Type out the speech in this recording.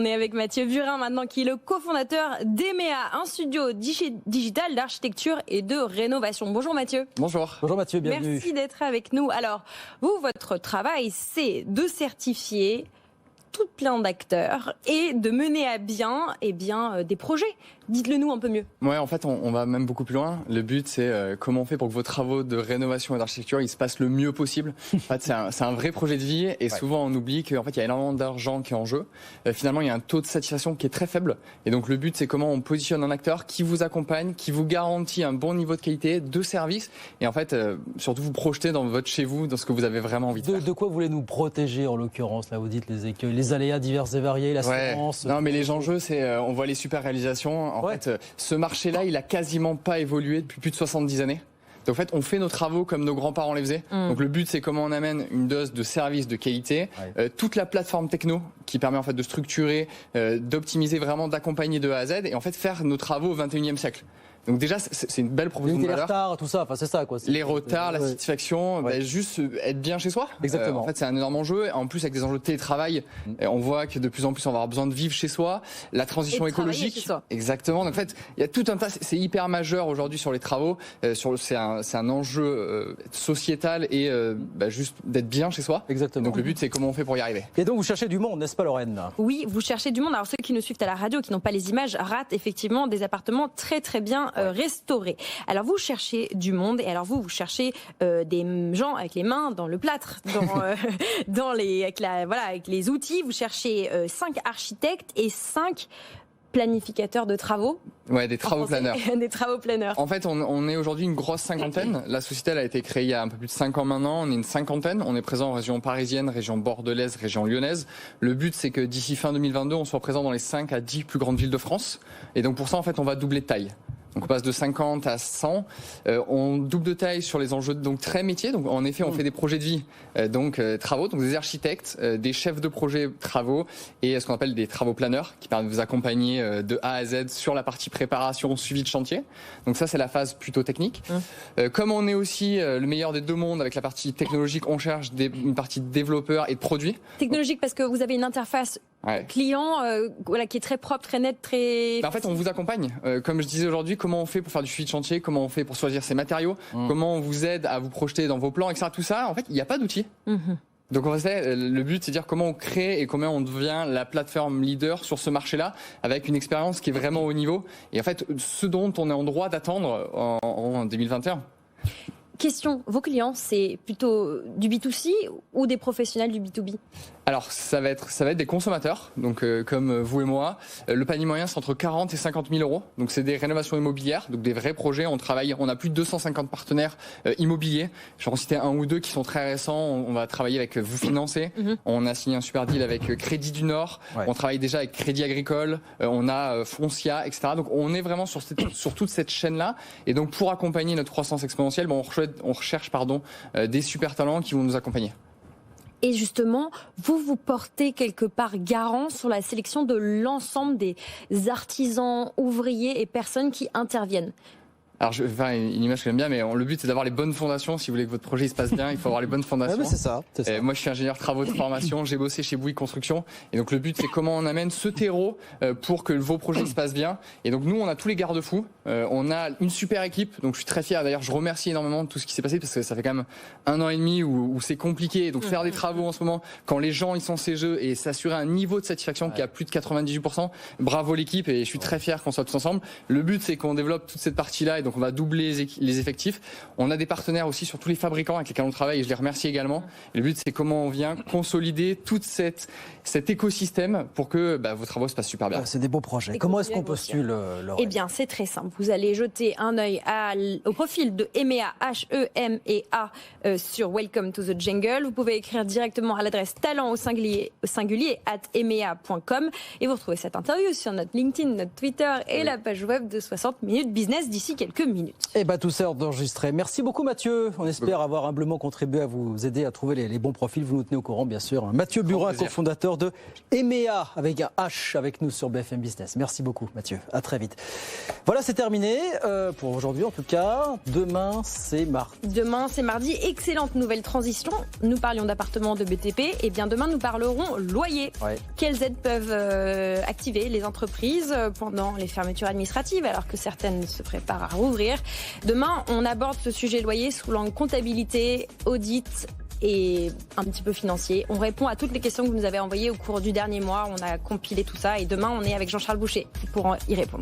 On est avec Mathieu Burin maintenant, qui est le cofondateur d'EMEA, un studio digital d'architecture et de rénovation. Bonjour Mathieu. Bonjour. Bonjour Mathieu, bienvenue. Merci d'être avec nous. Alors, vous, votre travail, c'est de certifier tout plein d'acteurs et de mener à bien, des projets. Dites-le nous un peu mieux. Ouais, en fait, on va même beaucoup plus loin. Le but, c'est comment on fait pour que vos travaux de rénovation et d'architecture, ils se passent le mieux possible. En fait, c'est un vrai projet de vie et souvent on oublie qu'en fait, il y a énormément d'argent qui est en jeu. Finalement, il y a un taux de satisfaction qui est très faible. Et donc, le but, c'est comment on positionne un acteur qui vous accompagne, qui vous garantit un bon niveau de qualité, de service et en fait, surtout vous projeter dans votre chez vous, dans ce que vous avez vraiment envie de faire. De quoi voulez-nous protéger en l'occurrence? Là, vous dites les écueils, les aléas divers et variés, l'assurance. Non, mais les enjeux, c'est on voit les super réalisations. En fait, ce marché-là, il a quasiment pas évolué depuis plus de 70 années. Donc en fait, on fait nos travaux comme nos grands-parents les faisaient. Donc le but, c'est comment on amène une dose de service de qualité, toute la plateforme techno qui permet en fait de structurer, d'optimiser vraiment, d'accompagner de A à Z et en fait faire nos travaux au 21e siècle. Donc déjà, c'est une belle proposition de valeur. Les retards, tout ça, enfin c'est ça quoi. Les retards, la satisfaction, juste être bien chez soi. Exactement. En fait, c'est un énorme enjeu. En plus, avec des enjeux de télétravail, on voit que de plus en plus, on va avoir besoin de vivre chez soi. La transition écologique. Chez soi. Exactement. Donc en fait, il y a tout un tas. C'est hyper majeur aujourd'hui sur les travaux. C'est un enjeu sociétal et juste d'être bien chez soi. Exactement. Donc le but, c'est comment on fait pour y arriver. Et donc vous cherchez du monde, n'est-ce pas Lorraine? Oui, vous cherchez du monde. Alors ceux qui nous suivent à la radio, qui n'ont pas les images, ratent effectivement des appartements très très bien restaurés. Alors vous cherchez du monde et alors vous cherchez des gens avec les mains dans le plâtre, avec les outils. Vous cherchez 5 architectes et 5 planificateurs de travaux. Ouais, des travaux planeurs. Des travaux planeurs. En fait, on est aujourd'hui une grosse cinquantaine. La société, elle a été créée il y a un peu plus de 5 ans maintenant. On est une cinquantaine. On est présent en région parisienne, région bordelaise, région lyonnaise. Le but, c'est que d'ici fin 2022, on soit présent dans les 5 à 10 plus grandes villes de France. Et donc, pour ça, en fait, on va doubler de taille. Donc on passe de 50 à 100. On double de taille sur les enjeux donc très métiers. Donc en effet, on fait des projets de vie, travaux, donc des architectes, des chefs de projet travaux et ce qu'on appelle des travaux planeurs qui permettent de vous accompagner de A à Z sur la partie préparation, suivi de chantier. Donc ça, c'est la phase plutôt technique. Comme on est aussi le meilleur des deux mondes avec la partie technologique, on cherche une partie de développeurs et de produits. Technologique parce que vous avez une interface client qui est très propre, très nette, très... En fait, on vous accompagne. Comme je disais aujourd'hui, comment on fait pour faire du suivi de chantier, comment on fait pour choisir ses matériaux, comment on vous aide à vous projeter dans vos plans, etc. Tout ça, en fait, il n'y a pas d'outils. Donc en fait, le but, c'est de dire comment on crée et comment on devient la plateforme leader sur ce marché-là avec une expérience qui est vraiment au niveau. Et en fait, ce dont on est en droit d'attendre en 2021. Question, vos clients, c'est plutôt du B2C ou des professionnels du B2B? Alors, ça va être des consommateurs, donc comme vous et moi. Le panier moyen, c'est entre 40 et 50 000 euros. Donc, c'est des rénovations immobilières, donc des vrais projets. On a plus de 250 partenaires immobiliers. Je vais en citer un ou deux qui sont très récents. On va travailler avec Vous Financer. On a signé un super deal avec Crédit du Nord. On travaille déjà avec Crédit Agricole. On a Foncia, etc. Donc, on est vraiment sur toute cette chaîne-là. Et donc, pour accompagner notre croissance exponentielle, on recherche des super talents qui vont nous accompagner. Et justement, vous portez quelque part garant sur la sélection de l'ensemble des artisans, ouvriers et personnes qui interviennent. Alors, je vais faire une image que j'aime bien, mais le but, c'est d'avoir les bonnes fondations. Si vous voulez que votre projet se passe bien, il faut avoir les bonnes fondations. Ouais, mais c'est ça. Moi, je suis ingénieur travaux de formation. J'ai bossé chez Bouygues Construction. Et donc, le but, c'est comment on amène ce terreau pour que vos projets se passent bien. Et donc, nous, on a tous les garde-fous. On a une super équipe. Donc, je suis très fier. D'ailleurs, je remercie énormément de tout ce qui s'est passé parce que ça fait quand même 1 an et demi où c'est compliqué. Donc, faire des travaux en ce moment, quand les gens, ils sont ces jeux et s'assurer un niveau de satisfaction qui a plus de 98%. Bravo l'équipe et je suis très fier qu'on soit tous ensemble. Le but, c'est qu'on développe toute cette partie-là et donc, on va doubler les effectifs. On a des partenaires aussi sur tous les fabricants avec lesquels on travaille et je les remercie également. Et le but, c'est comment on vient consolider tout cet écosystème pour que vos travaux se passent super bien. C'est des beaux projets. Comment est-ce qu'on postule, Laurent? Eh bien, c'est très simple. Vous allez jeter un œil au profil de EMEA, H-E-M-E-A, sur Welcome to the Jungle. Vous pouvez écrire directement à l'adresse talent au singulier @emea.com et vous retrouvez cette interview sur notre LinkedIn, notre Twitter et la page web de 60 minutes business d'ici quelques quelques minutes. Et bah tout ça enregistré. Merci beaucoup Mathieu. On espère avoir humblement contribué à vous aider à trouver les bons profils. Vous nous tenez au courant bien sûr. Mathieu Burin, cofondateur de EMEA avec un H avec nous sur BFM Business. Merci beaucoup Mathieu. À très vite. Voilà, c'est terminé pour aujourd'hui en tout cas. Demain c'est mardi. Demain c'est mardi. Excellente nouvelle transition. Nous parlions d'appartements de BTP. Et bien demain nous parlerons loyer. Ouais. Quelles aides peuvent activer les entreprises pendant les fermetures administratives alors que certaines se préparent à rouvrir. Demain, on aborde ce sujet loyer sous l'angle comptabilité, audit et un petit peu financier. On répond à toutes les questions que vous nous avez envoyées au cours du dernier mois. On a compilé tout ça et demain, on est avec Jean-Charles Boucher pour y répondre.